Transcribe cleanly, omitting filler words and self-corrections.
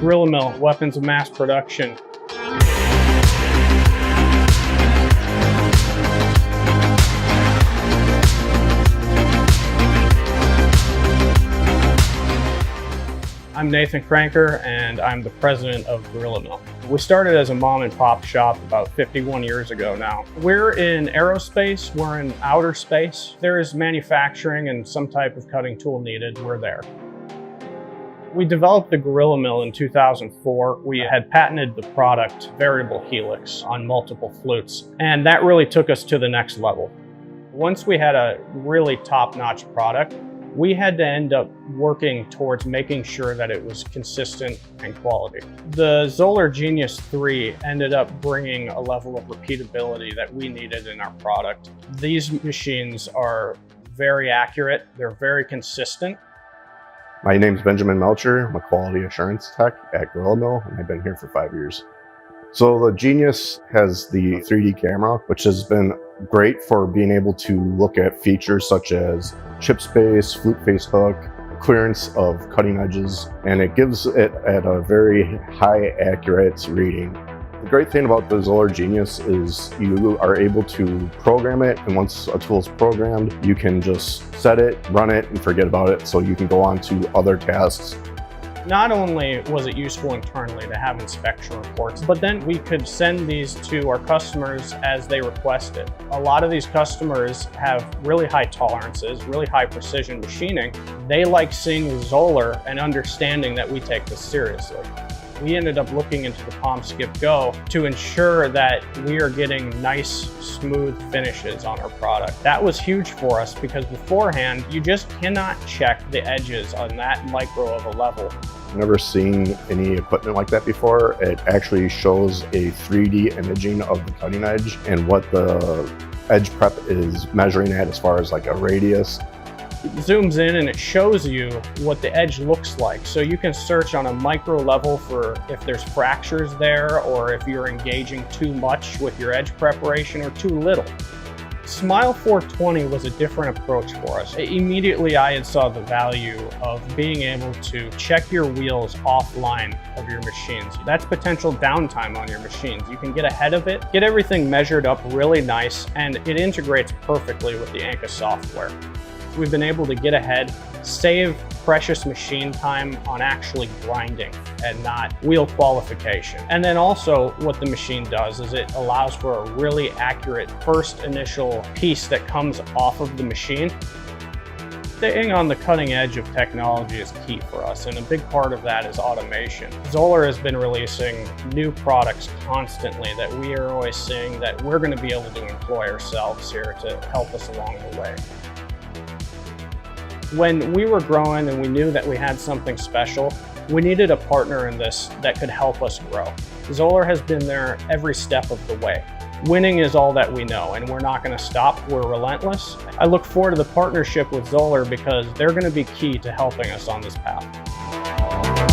Gorilla Mill, weapons of mass production. I'm Nathan Cranker, and I'm the president of Gorilla Mill. We started as a mom and pop shop about 51 years ago now. We're in aerospace, we're in outer space. There is manufacturing and some type of cutting tool needed, we're there. We developed the Gorilla Mill in 2004. We had patented the product variable helix on multiple flutes, and that really took us to the next level. Once we had a really top-notch product, we had to end up working towards making sure that it was consistent and quality. The ZOLLER Genius 3 ended up bringing a level of repeatability that we needed in our product. These machines are very accurate, they're very consistent. My name is Benjamin Melcher. I'm a quality assurance tech at Gorilla Mill, and I've been here for 5 years. So the Genius has the 3D camera, which has been great for being able to look at features such as chip space, flute face hook, clearance of cutting edges, and it gives it at a very high accurate reading. The great thing about the ZOLLER Genius is you are able to program it, and once a tool is programmed, you can just set it, run it, and forget about it, so you can go on to other tasks. Not only was it useful internally to have inspection reports, but then we could send these to our customers as they requested. A lot of these customers have really high tolerances, really high precision machining. They like seeing the ZOLLER and understanding that we take this seriously. We ended up looking into the Palm Skip Go to ensure that we are getting nice, smooth finishes on our product. That was huge for us because beforehand, you just cannot check the edges on that micro of a level. I've never seen any equipment like that before. It actually shows a 3D imaging of the cutting edge and what the edge prep is measuring at as far as like a radius. It zooms in and it shows you what the edge looks like. So you can search on a micro level for if there's fractures there or if you're engaging too much with your edge preparation or too little. Smile 420 was a different approach for us. Immediately I had saw the value of being able to check your wheels offline of your machines. That's potential downtime on your machines. You can get ahead of it, get everything measured up really nice, and it integrates perfectly with the Anka software. We've been able to get ahead, save precious machine time on actually grinding and not wheel qualification. And then also what the machine does is it allows for a really accurate first initial piece that comes off of the machine. Staying on the cutting edge of technology is key for us, and a big part of that is automation. ZOLLER has been releasing new products constantly that we are always seeing that we're going to be able to employ ourselves here to help us along the way. When we were growing and we knew that we had something special, we needed a partner in this that could help us grow. ZOLLER has been there every step of the way. Winning is all that we know, and we're not going to stop. We're relentless. I look forward to the partnership with ZOLLER because they're going to be key to helping us on this path.